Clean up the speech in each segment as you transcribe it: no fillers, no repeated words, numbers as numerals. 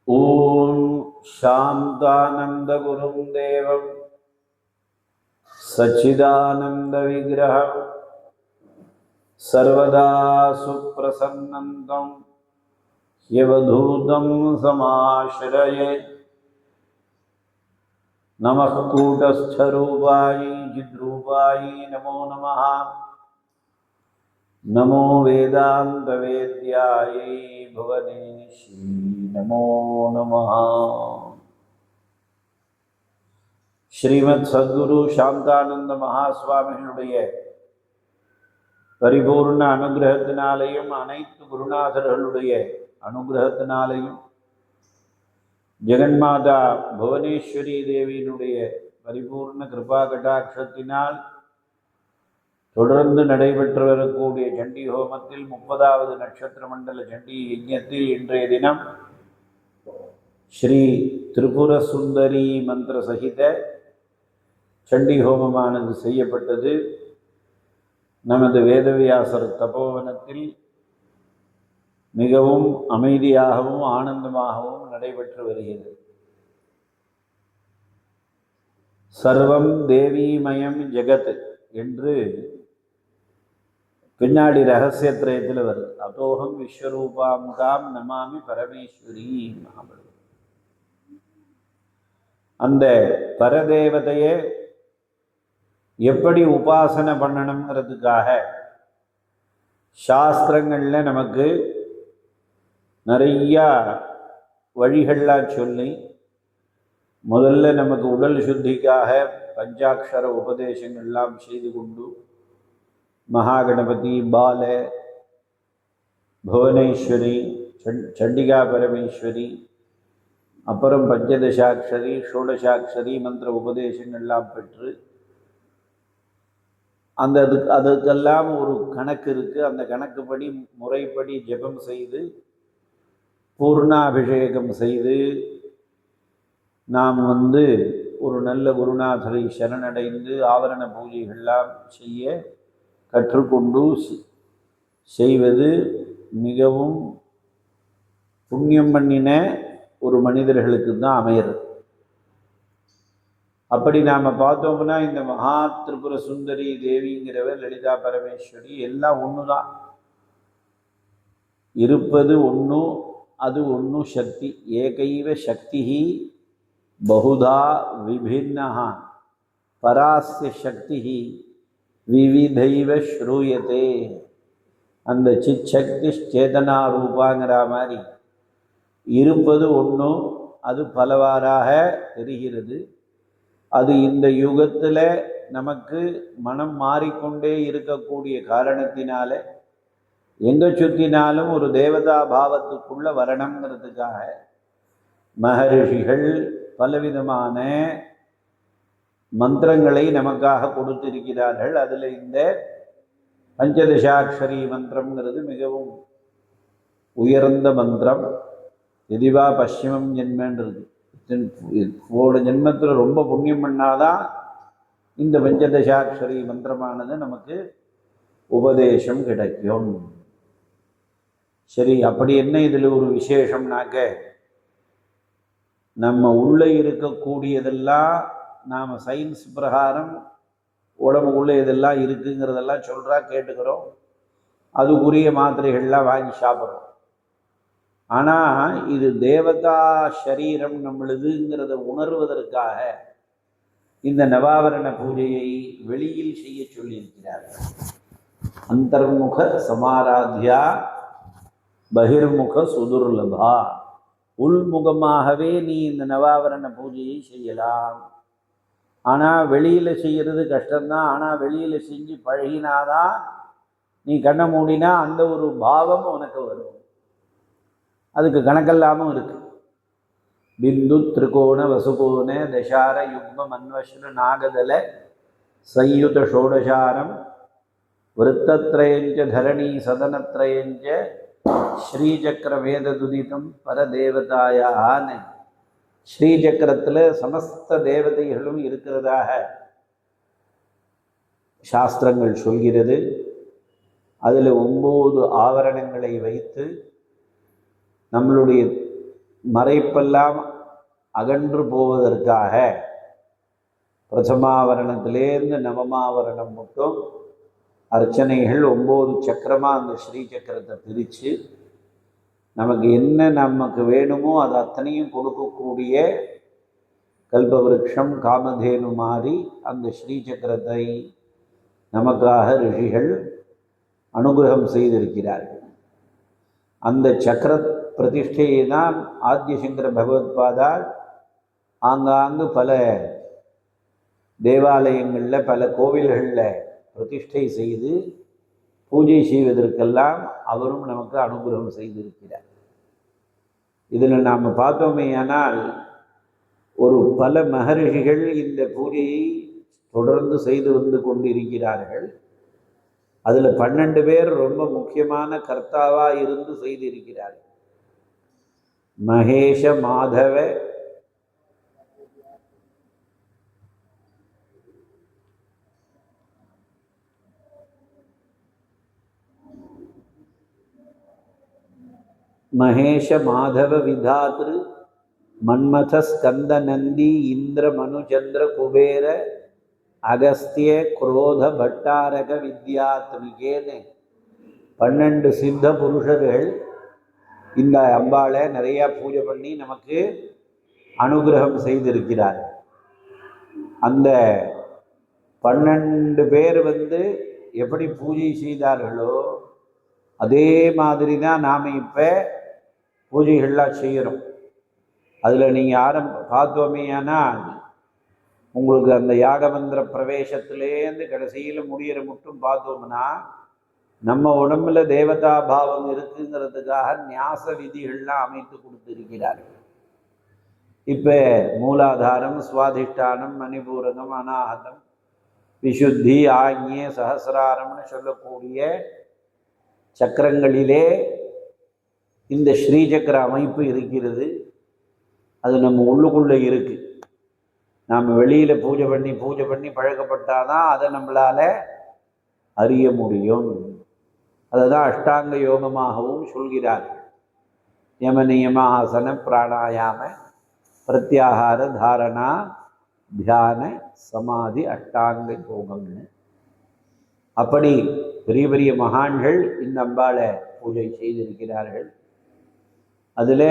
ॐ शान्तानन्दगुरुं देवं सच्चिदानन्दविग्रहं सर्वदा सुप्रसन्नं तं ह्यवधूतं समाश्रये। नमः कूटस्थरूपाय चिद्रूपाय नमो नमः। नमो वेदान्तवेद्याय भुवनेश्वरी नमो नमः। ஸ்ரீமத் சத்குரு சாந்தானந்த மகாஸ்வாமிகளுடைய பரிபூர்ண அனுகிரகத்தினாலேயும் அனைத்து குருநாதர்களுடைய அனுகிரகத்தினாலேயும் ஜெகன்மாதா புவனேஸ்வரி தேவியினுடைய பரிபூர்ண கிருபா கடாட்சத்தினால் தொடர்ந்து நடைபெற்று வரக்கூடிய சண்டி ஹோமத்தில் 30வது நட்சத்திர மண்டல சண்டி யஜ்ஞத்தில் இன்றைய தினம் ஸ்ரீ திரிபுர சுந்தரி மந்திர சகித சண்டி ஹோமமானது செய்யப்பட்டது. நமது வேதவியாசர் தபோவனத்தில் மிகவும் அமைதியாகவும் ஆனந்தமாகவும் நடைபெற்று வருகிறது. சர்வம் தேவீமயம் ஜெகத் என்று பின்னாடி ரகசியத்திரயத்தில் வருது. அதோகம் விஸ்வரூபாம் தாம் நமாமி பரமேஸ்வரி. அந்த பரதேவதையே எப்படி உபாசனை பண்ணணுங்கிறதுக்காக சாஸ்திரங்களில் நமக்கு நிறையா வழிகள்லாம் சொல்லி, முதல்ல நமக்கு உடல் சுத்திக்காக பஞ்சாட்சர உபதேசங்கள்லாம் செய்து கொண்டு மகாகணபதி, பால, புவனேஸ்வரி, சண்டிகா பரமேஸ்வரி, அப்புறம் பஞ்சதசாட்சரி, ஷோடசாட்சரி மந்திர உபதேசங்கள்லாம் பெற்று அதுக்கெல்லாம் ஒரு கணக்கு இருக்குது. அந்த கணக்குப்படி முறைப்படி ஜெபம் செய்து பூர்ணாபிஷேகம் செய்து நாம் ஒரு நல்ல குருநாதரை சரணடைந்து ஆவரண பூஜைகள்லாம் செய்ய கற்றுக்கொண்டு செய்வது மிகவும் புண்ணியம் பண்ணின ஒரு மனிதர்களுக்கு தான் அமையிறது. அப்படி நாம் பார்த்தோம்னா இந்த மகா திரிபுர சுந்தரி தேவிங்கிறவர், லலிதா பரமேஸ்வரி எல்லாம் ஒன்று தான், இருப்பது ஒன்று, அது ஒன்று சக்தி. ஏகைவ சக்தி பகுதா விபின்னா பராஸ்ய சக்தி விவிதைவ ஸ்ரூயத்தே. அந்த சிச்சக்தி சேதனா ரூபாங்கிற மாதிரி இருப்பது ஒன்று, அது பலவாறாக தெரிகிறது. அது இந்த யுகத்தில் நமக்கு மனம் மாறிக்கொண்டே இருக்கக்கூடிய காரணத்தினால எங்கே சுற்றினாலும் ஒரு தேவதா பாவத்துக்குள்ள வரணுங்கிறதுக்காக மகரிஷிகள் பலவிதமான மந்திரங்களை நமக்காக கொடுத்திருக்கிறார்கள். அதில் இந்த பஞ்சதசாட்சரி மந்திரம்ங்கிறது மிகவும் உயர்ந்த மந்திரம். எதிவா பஷ்சிமம் ஜென்மன்றது, போட ஜென்மத்தில் ரொம்ப புண்ணியம் பண்ணாதான் இந்த பஞ்சதசாட்சரி மந்திரமானது நமக்கு உபதேசம் கிடைக்கும். சரி, அப்படி என்ன இதில் ஒரு விசேஷம்னாக்க, நம்ம உள்ளே இருக்கக்கூடியதெல்லாம் நாம் சயின்ஸ் பிரகாரம் உடம்புக்குள்ளே இதெல்லாம் இருக்குங்கிறதெல்லாம் சொல்கிறா, கேட்டுக்கிறோம், அதுக்குரிய மாத்திரைகள்லாம் வாங்கி சாப்பிட்றோம். ஆனால் இது தேவதா சரீரம் நம்மளுதுங்கிறத உணர்வதற்காக இந்த நவாவரண பூஜையை வெளியில் செய்ய சொல்லியிருக்கிறார். அந்தர்முக சமாராத்யா பகிர்முக சுதுர்லபா. உள்முகமாகவே நீ இந்த நவாவரண பூஜையை செய்யலாம். ஆனால் வெளியில் செய்கிறது கஷ்டம்தான். ஆனால் வெளியில் செஞ்சு பழகினாதான், நீ கண்ணை மூடினா அந்த ஒரு பாவம் உனக்கு வரும். அதுக்கு கணக்கெல்லாமும் இருக்கு. பிந்து திரிகோண வசுகோண தசார யுக்ம மன்வஸ்ர நாகதல சயுத ஷோடசாரம் விருத்தத்ரயஞ்ச தரணி சதனத்ரயஞ்ச ஸ்ரீசக்கர வேத துதிதம் பரதேவதாயான. ஸ்ரீசக்கரத்தில் சமஸ்த தேவதைகளும் இருக்கிறதாக சாஸ்திரங்கள் சொல்கிறது. அதில் 9 ஆவரணங்களை வைத்து நம்மளுடைய மறைப்பெல்லாம் அகன்று போவதற்காக பிரதமாவரணத்திலேருந்து நவமாவரணம் மட்டும் அர்ச்சனைகள் 9 சக்கரமாக அந்த ஸ்ரீ சக்கரத்தை பிரித்து நமக்கு வேணுமோ அது அத்தனையும் கொடுக்கக்கூடிய கல்பவருஷம் காமதேனு மாதிரி அந்த ஸ்ரீ சக்கரத்தை நமக்காக ரிஷிகள் அனுகிரகம் செய்திருக்கிறார்கள். அந்த சக்கர பிரதிஷ்டையை தான் ஆத்யசங்கர பகவத்பாதால் ஆங்காங்கு பல தேவாலயங்களில் பல கோவில்களில் பிரதிஷ்டை செய்து பூஜை செய்வதற்கெல்லாம் அவரும் நமக்கு அனுகிரகம் செய்திருக்கிறார். இதில் நாம் பார்த்தோமேயானால் ஒரு பல மகரிஷிகள் இந்த பூஜையை தொடர்ந்து செய்து வந்து கொண்டிருக்கிறார்கள். அதில் 12 பேர் ரொம்ப முக்கியமான கர்த்தாவாக இருந்து செய்திருக்கிறார்கள். மகேஷ மாதவ மகேஷ மாதவ விதாத்ரு மன்மத ஸ்கந்த நந்தி இந்திர மனுச்சந்திர குபேர அகஸ்திய குரோத பட்டாரக வித்யாத்மிகேன்னு 12 சித்த புருஷர்கள் இந்த அம்பாளை நிறையா பூஜை பண்ணி நமக்கு அனுகிரகம் செய்திருக்கிறார்கள். அந்த 12 பேர் எப்படி பூஜை செய்தார்களோ அதே மாதிரி தான் நாம் இப்போ பூஜைகள்லாம் செய்கிறோம். அதில் நீங்கள் பார்த்தோமேயானால் உங்களுக்கு அந்த யாகமந்திர பிரவேசத்திலேருந்து கடைசியில் முடிகிற மட்டும் பார்த்தோம்னா நம்ம உடம்புல தேவதா பாவம் இருக்குங்கிறதுக்காக ஞாச விதிகள்லாம் அமைத்து கொடுத்துருக்கிறார்கள். இப்போ மூலாதாரம், சுவாதிஷ்டானம், மணிபூரகம், அநாகதம், விசுத்தி, ஆக்ஞே, சஹசிராரம்னு சொல்லக்கூடிய சக்கரங்களிலே இந்த ஸ்ரீசக்கர அமைப்பு இருக்கிறது. அது நம்ம உள்ளுக்குள்ளே இருக்குது. நாம் வெளியில் பூஜை பண்ணி பழக்கப்பட்டாதான் அதை நம்மளால் அறிய முடியும். அதை தான் அஷ்டாங்க யோகமாகவும் சொல்கிறார்கள். யம நியம ஆசன பிராணாயாம பிரத்யாகார தாரணா தியான சமாதி அஷ்டாங்க யோகம்னு அப்படி பெரிய பெரிய மகான்கள் இந்த அம்பாளை பூஜை செய்திருக்கிறார்கள். அதில்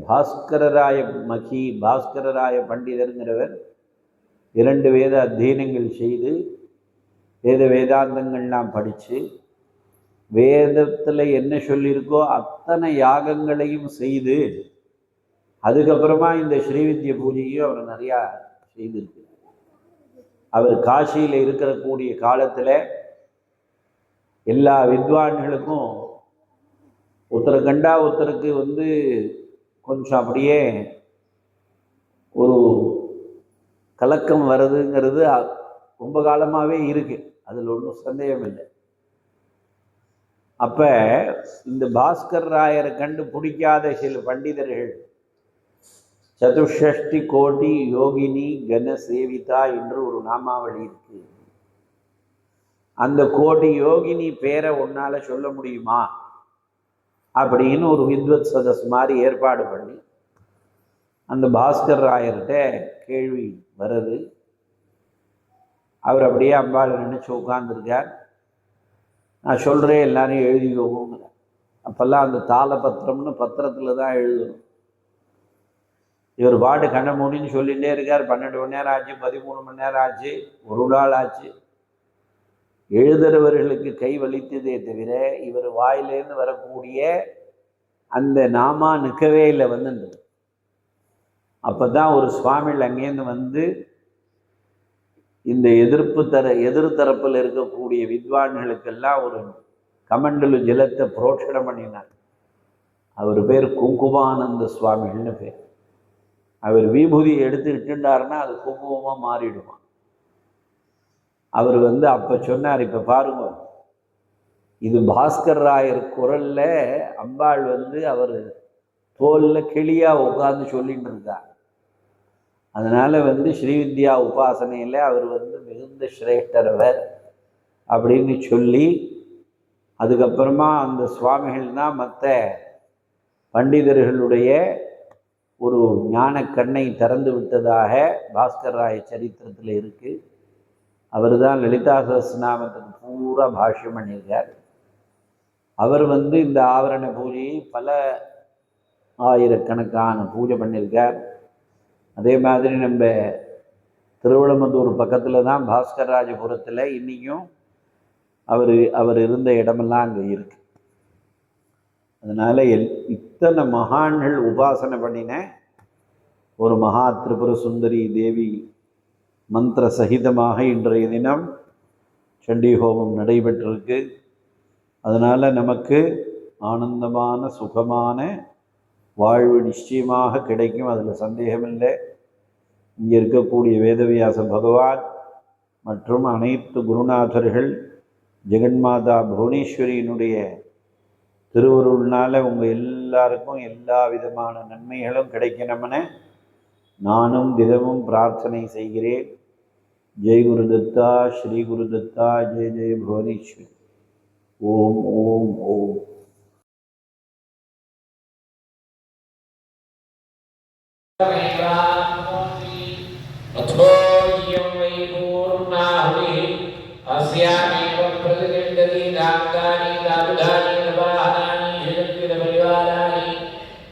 பாஸ்கரராய பண்டிதருங்கிறவர் 2 வேத அத்தியனங்கள் செய்து வேதாந்தங்கள்லாம் படித்து வேதத்தில் என்ன சொல்லியிருக்கோ அத்தனை யாகங்களையும் செய்து அதுக்கப்புறமா இந்த ஸ்ரீவித்ய பூஜையும் அவர் நிறையா செய்திருக்கிறார். அவர் காசியில் இருக்கக்கூடிய காலத்தில் எல்லா வித்வான்களுக்கும் ஒருத்தரை கண்டா ஒருத்தருக்கு கொஞ்சம் அப்படியே ஒரு கலக்கம் வருதுங்கிறது ரொம்ப காலமாகவே இருக்குது. அதில் ஒன்றும் சந்தேகம் இல்லை. அப்போ இந்த பாஸ்கர் ராயரை கண்டு பிடிக்காத சில பண்டிதர்கள் சதுஷ்டி கோடி யோகினி கன சேவிதா என்று ஒரு நாமாவளி இருக்குது. அந்த கோடி யோகினி பேரை உன்னால் சொல்ல முடியுமா அப்படின்னு ஒரு வித்வத் சதஸ் மாதிரி ஏற்பாடு பண்ணி அந்த பாஸ்கர் ராயர்கிட்ட கேள்வி வருது. அவர் அப்படியே அம்பாளை நினச்சி உட்கார்ந்துருக்கார். நான் சொல்கிறேன் எல்லாரையும் எழுதிக்கோங்க. அப்போல்லாம் அந்த தாளபத்திரம்னு பத்திரத்தில் தான் எழுதணும். இவர் பாட்டு கண்ண மூடின்னு சொல்லிகிட்டே இருக்கார். 12 மணி நேரம் ஆச்சு, 13 மணி நேரம் ஆச்சு, ஒரு நாள் ஆச்சு. எழுதுறவர்களுக்கு கை வலித்ததே தவிர இவர் வாயிலேருந்து வரக்கூடிய அந்த நாமா நிற்கவே இல்லை வந்துன்றது. அப்போ தான் ஒரு சுவாமிகள் அங்கேருந்து இந்த எதிர்த்தரப்பில் இருக்கக்கூடிய வித்வான்களுக்கெல்லாம் ஒரு கமண்டலு ஜலத்தை புரோட்சணம் பண்ணினார். அவர் பேர் குங்குமானந்த சுவாமிகள்னு பேர். அவர் விபூதியை எடுத்துக்கிட்டுண்டாருன்னா அது குங்குமமாக மாறிடுமா. அவர் அப்போ சொன்னார், இப்போ பாருங்க, இது பாஸ்கர் ராயர் குரலில் அம்பாள் அவர் தோலில் கிளியாக உட்கார்ந்து சொல்லிட்டு இருக்கார். அதனால் ஸ்ரீவித்யா உபாசனையில் அவர் மிகுந்த சிரேஷ்டரவர் அப்படின்னு சொல்லி அதுக்கப்புறமா அந்த சுவாமிகள் தான் மற்ற பண்டிதர்களுடைய ஒரு ஞான கண்ணை திறந்து விட்டதாக பாஸ்கர் ராய சரித்திரத்தில் இருக்கு. அவர் தான் லலிதா சஹஸ்ரநாமத்துக்கு பூரா பாஷ்யம் பண்ணியிருக்கார். அவர் இந்த ஆவரண பூஜையை பல ஆயிரக்கணக்கான பூஜை பண்ணியிருக்கார். அதே மாதிரி நம்ம திருவிழமந்தூர் பக்கத்தில் தான் பாஸ்கர் ராஜபுரத்தில் இன்றைக்கும் அவர் இருந்த இடமெல்லாம் அங்கே இருக்கு. அதனால் இத்தனை மகான்கள் உபாசனை பண்ணின ஒரு மகா திரிபுர சுந்தரி தேவி மந்திர சகிதமாக இன்றைய தினம் சண்டி ஹோமம் நடைபெற்றிருக்கு. அதனால் நமக்கு ஆனந்தமான சுகமான வாழ்வு நிச்சயமாக கிடைக்கும், அதில் சந்தேகமில்லை. இங்கே இருக்கக்கூடிய வேதவியாச பகவான் மற்றும் அனைத்து குருநாதர்கள் ஜெகன்மாதா புவனேஸ்வரியினுடைய திருவருள்னால உங்கள் எல்லாருக்கும் எல்லா விதமான நன்மைகளும் கிடைக்கணும்னு நானும் தினமும் பிரார்த்தனை செய்கிறேன். ஜெய் குருதத்தா, ஸ்ரீ குருதத்தா, ஜெய் ஜெய் புவனேஸ்வரி. ஓம் ஓம் ஓம்.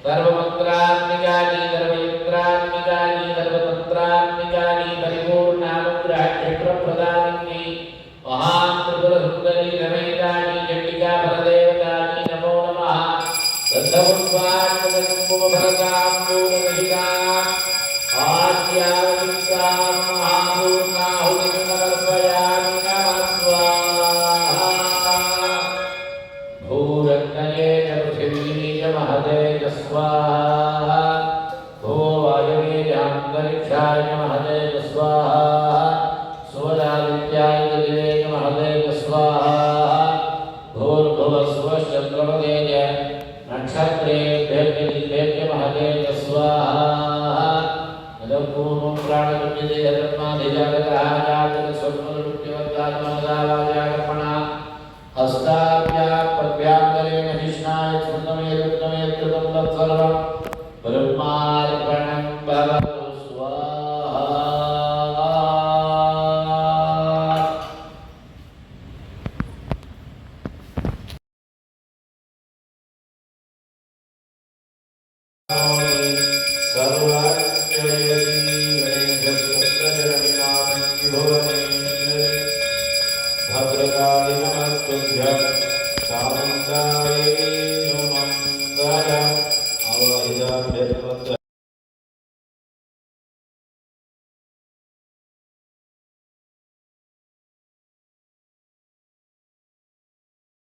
सर्वमंत्रात्मिकानि सर्वयंत्रात्मिकानि सर्वतंत्रात्मिकानि परिपूर्णानुग्रहक्षेत्रप्रदानिनि महात्रिपुरसुन्दरी समेतानि चण्डिका परदेवतानि नमो नमः. दत्तपुष्पाण्डकुङ्कुमफलकाम्बूलरहिताम् आद्यावलिकाम् महापूर्णाहुतिमर्पयामि नमः स्वाहा. भूरत्नये च पृथिवी च महते च स्वाहा. भो वायवे च अन्तरिक्षाय च महते च स्वाहा. सूर्यादित्याय च दिवे च महते च स्वाहा. भूर्भुवस्वश्चन्द्रपते च नक्षत्रेभ्यः महते च स्वाहा. नदपूर्वं प्राणविद्यते धर्माधिजातकः जातकस्वप्नवृत्तिवद्धात्मदावाजागर्पणा हस्ताभ्यां पद्भ्यान्तरेण हिष्णाय स्मृतमे रुक्तमे कृतं तत्सर्वं ब्रह्मार्पणं भवतु स्वाहा. भद्रकाली नमस्तुभ्यं सामन्तायै नमः अवहिताभ्यः